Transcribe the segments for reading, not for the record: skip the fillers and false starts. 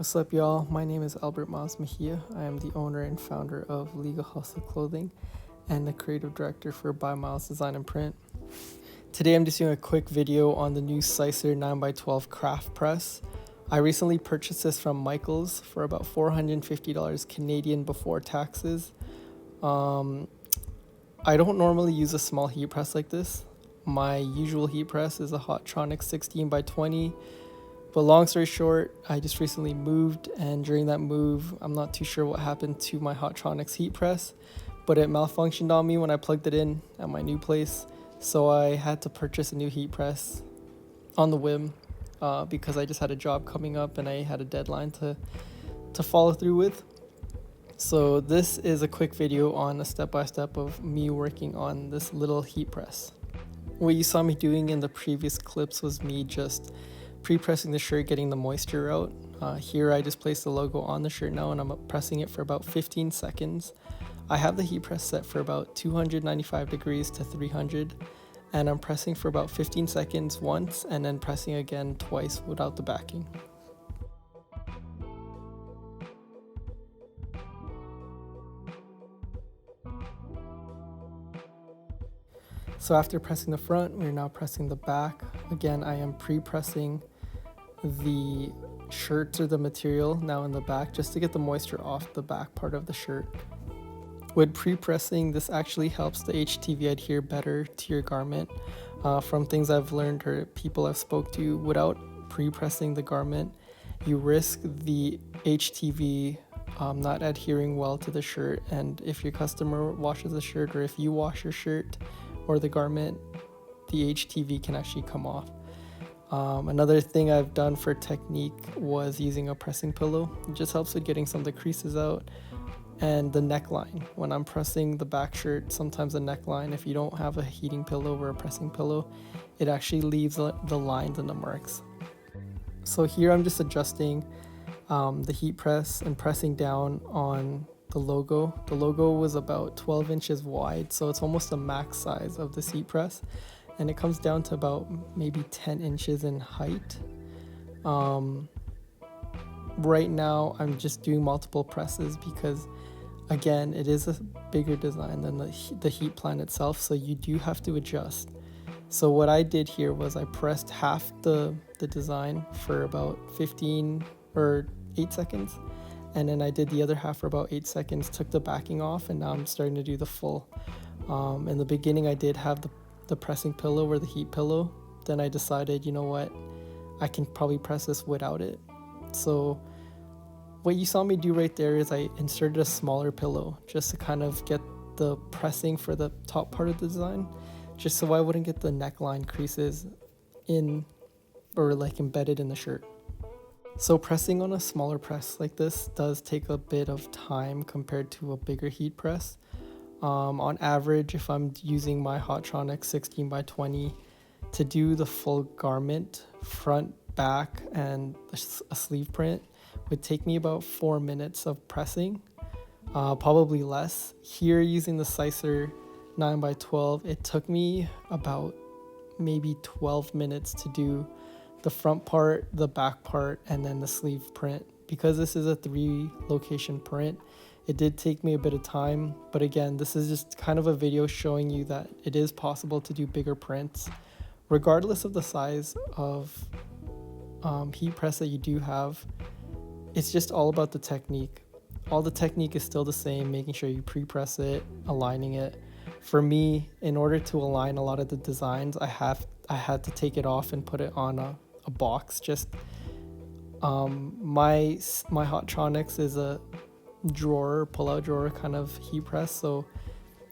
What's up, y'all? My name is Albert Myles Mejia. I am the owner and founder of Legal Hustle Clothing and the creative director for By Myles Design and Print. Today I'm just doing a quick video on the new Siser 9x12 craft press. I recently purchased this from Myles for about $450 Canadian before taxes. I don't normally use a small heat press like this. My usual heat press is a Hottronic 16x20. But long story short, I just recently moved, and during that move, I'm not too sure what happened to my Hottronics heat press, but it malfunctioned on me when I plugged it in at my new place. So I had to purchase a new heat press on the whim because I just had a job coming up and I had a deadline to follow through with. So this is a quick video on a step-by-step of me working on this little heat press. What you saw me doing in the previous clips was me just pre-pressing the shirt, getting the moisture out. Here I just placed the logo on the shirt now and I'm pressing it for about 15 seconds. I have the heat press set for about 295 degrees to 300 and I'm pressing for about 15 seconds once and then pressing again twice without the backing. So after pressing the front, we're now pressing the back. Again, I am pre-pressing the shirt or the material now in the back just to get the moisture off the back part of the shirt. With pre-pressing, this actually helps the HTV adhere better to your garment. From things I've learned or people I've spoke to, without pre-pressing the garment, you risk the HTV not adhering well to the shirt, and if your customer washes the shirt or if you wash your shirt or the garment, the HTV can actually come off. Another thing I've done for technique was using a pressing pillow. It just helps with getting some of the creases out. And the neckline, when I'm pressing the back shirt, sometimes the neckline, if you don't have a heating pillow or a pressing pillow, it actually leaves the lines and the marks. So here I'm just adjusting the heat press and pressing down on the logo. The logo was about 12 inches wide, so it's almost the max size of the heat press. And it comes down to about maybe 10 inches in height. Right now, I'm just doing multiple presses because, again, it is a bigger design than the heat plan itself, so you do have to adjust. So what I did here was I pressed half the design for about 15 or 8 seconds, and then I did the other half for about 8 seconds, took the backing off, and now I'm starting to do the full. In the beginning, I did have the pressing pillow or the heat pillow. Then I decided, you know what, I can probably press this without it. So what you saw me do right there is I inserted a smaller pillow just to kind of get the pressing for the top part of the design, just so I wouldn't get the neckline creases in or like embedded in the shirt. So pressing on a smaller press like this does take a bit of time compared to a bigger heat press. On average, if I'm using my Hottronic 16x20 to do the full garment, front, back, and a sleeve print, would take me about 4 minutes of pressing, probably less. Here using the Siser 9x12, it took me about maybe 12 minutes to do the front part, the back part, and then the sleeve print. Because this is a 3-location print, it did take me a bit of time, but again, this is just kind of a video showing you that it is possible to do bigger prints, regardless of the size of heat press that you do have. It's just all about the technique. All the technique is still the same, making sure you pre-press it, aligning it. For me, in order to align a lot of the designs, I had to take it off and put it on a box. Just my Hottronics is a pull-out drawer kind of heat press, so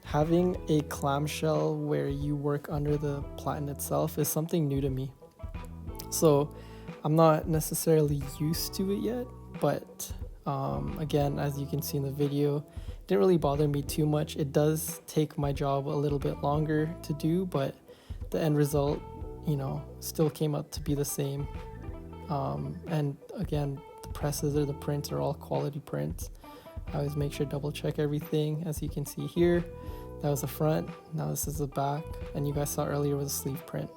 having a clamshell where you work under the platen itself is something new to me. So I'm not necessarily used to it yet, but again, as you can see in the video, it didn't really bother me too much. It does take my job a little bit longer to do, but the end result, still came out to be the same. And again, the presses or the prints are all quality prints. I always make sure to double check everything. As you can see here, that was the front, now this is the back, and you guys saw earlier was a sleeve print.